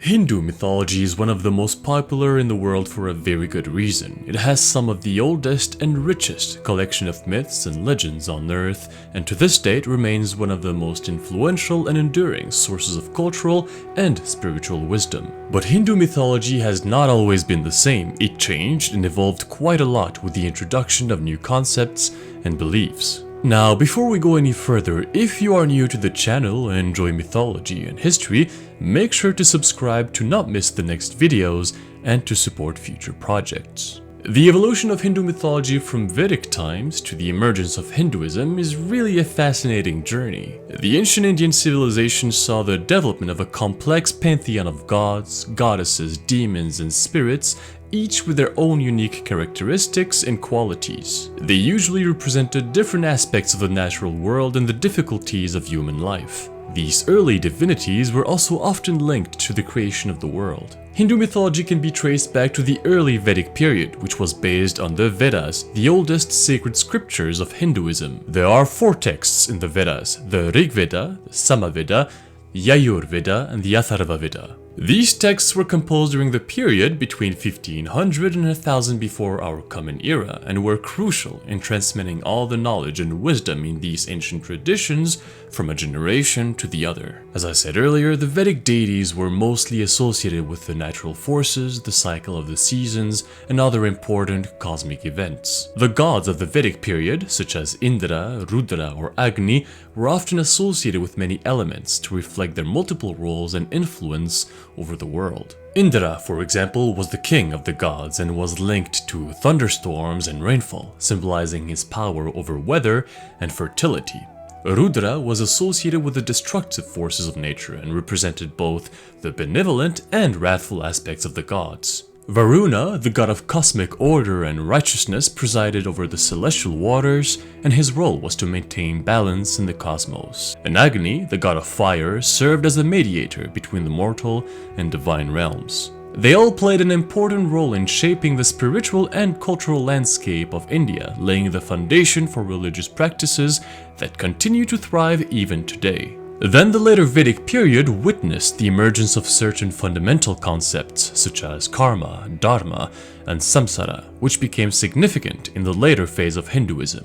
Hindu mythology is one of the most popular in the world for a very good reason. It has some of the oldest and richest collection of myths and legends on earth, and to this date remains one of the most influential and enduring sources of cultural and spiritual wisdom. But Hindu mythology has not always been the same. It changed and evolved quite a lot with the introduction of new concepts and beliefs. Now, before we go any further, if you are new to the channel and enjoy mythology and history, make sure to subscribe to not miss the next videos and to support future projects. The evolution of Hindu mythology from Vedic times to the emergence of Hinduism is really a fascinating journey. The ancient Indian civilization saw the development of a complex pantheon of gods, goddesses, demons, and spirits, each with their own unique characteristics and qualities. They usually represented different aspects of the natural world and the difficulties of human life. These early divinities were also often linked to the creation of the world. Hindu mythology can be traced back to the early Vedic period, which was based on the Vedas, the oldest sacred scriptures of Hinduism. There are 4 texts in the Vedas: the Rig Veda, the Samaveda, Yajur Veda, and the Atharva Veda. These texts were composed during the period between 1500 and 1000 before our Common Era and were crucial in transmitting all the knowledge and wisdom in these ancient traditions from a generation to the other. As I said earlier, the Vedic deities were mostly associated with the natural forces, the cycle of the seasons, and other important cosmic events. The gods of the Vedic period, such as Indra, Rudra, or Agni, were often associated with many elements to reflect their multiple roles and influence over the world. Indra, for example, was the king of the gods and was linked to thunderstorms and rainfall, symbolizing his power over weather and fertility. Rudra was associated with the destructive forces of nature and represented both the benevolent and wrathful aspects of the gods. Varuna, the god of cosmic order and righteousness, presided over the celestial waters, and his role was to maintain balance in the cosmos. And Agni, the god of fire, served as a mediator between the mortal and divine realms. They all played an important role in shaping the spiritual and cultural landscape of India, laying the foundation for religious practices that continue to thrive even today. Then the later Vedic period witnessed the emergence of certain fundamental concepts such as karma, dharma, and samsara, which became significant in the later phase of Hinduism.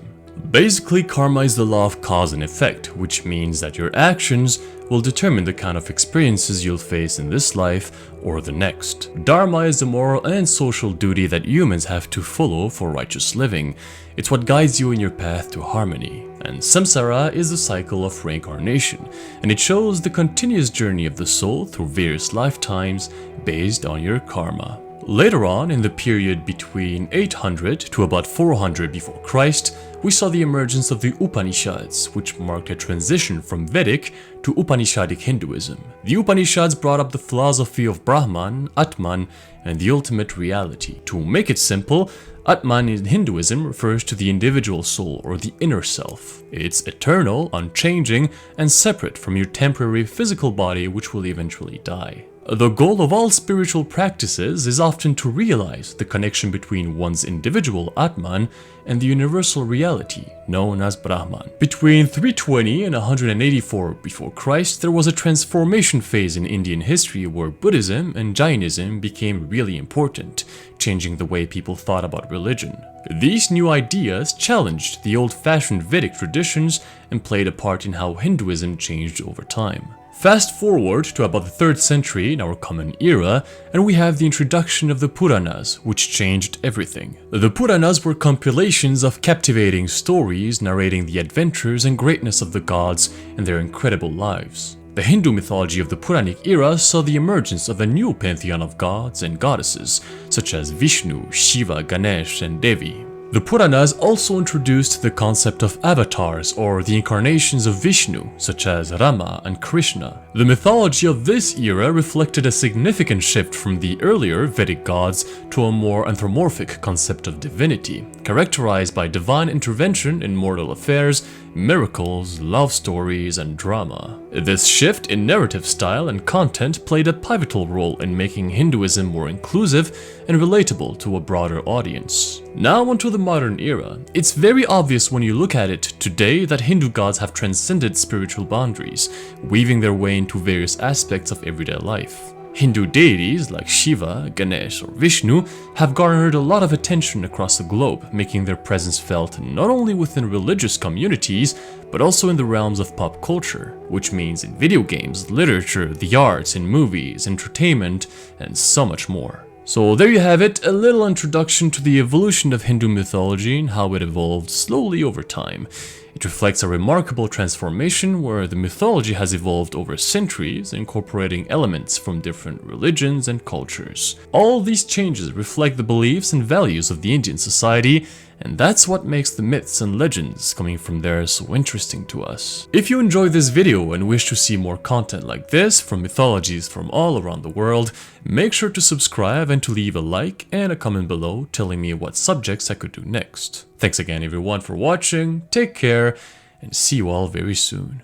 Basically, karma is the law of cause and effect, which means that your actions will determine the kind of experiences you'll face in this life or the next. Dharma is the moral and social duty that humans have to follow for righteous living. It's what guides you in your path to harmony. And samsara is the cycle of reincarnation, and it shows the continuous journey of the soul through various lifetimes based on your karma. Later on, in the period between 800 to about 400 before Christ, we saw the emergence of the Upanishads, which marked a transition from Vedic to Upanishadic Hinduism. The Upanishads brought up the philosophy of Brahman, Atman, and the ultimate reality. To make it simple, Atman in Hinduism refers to the individual soul or the inner self. It's eternal, unchanging, and separate from your temporary physical body, which will eventually die. The goal of all spiritual practices is often to realize the connection between one's individual Atman and the universal reality known as Brahman. Between 320 and 184 before Christ, there was a transformation phase in Indian history where Buddhism and Jainism became really important, changing the way people thought about religion. These new ideas challenged the old-fashioned Vedic traditions and played a part in how Hinduism changed over time. Fast forward to about the 3rd century in our Common Era, and we have the introduction of the Puranas, which changed everything. The Puranas were compilations of captivating stories narrating the adventures and greatness of the gods and their incredible lives. The Hindu mythology of the Puranic era saw the emergence of a new pantheon of gods and goddesses, such as Vishnu, Shiva, Ganesh, and Devi. The Puranas also introduced the concept of avatars or the incarnations of Vishnu, such as Rama and Krishna. The mythology of this era reflected a significant shift from the earlier Vedic gods to a more anthropomorphic concept of divinity, characterized by divine intervention in mortal affairs, miracles, love stories, and drama. This shift in narrative style and content played a pivotal role in making Hinduism more inclusive and relatable to a broader audience. Now onto the modern era. It's very obvious when you look at it today that Hindu gods have transcended spiritual boundaries, weaving their way into various aspects of everyday life. Hindu deities like Shiva, Ganesh, or Vishnu have garnered a lot of attention across the globe, making their presence felt not only within religious communities, but also in the realms of pop culture, which means in video games, literature, the arts, in movies, entertainment, and so much more. So there you have it, a little introduction to the evolution of Hindu mythology and how it evolved slowly over time. It reflects a remarkable transformation where the mythology has evolved over centuries, incorporating elements from different religions and cultures. All these changes reflect the beliefs and values of the Indian society, and that's what makes the myths and legends coming from there so interesting to us. If you enjoyed this video and wish to see more content like this from mythologies from all around the world, make sure to subscribe and to leave a like and a comment below telling me what subjects I could do next. Thanks again everyone for watching, take care, and see you all very soon.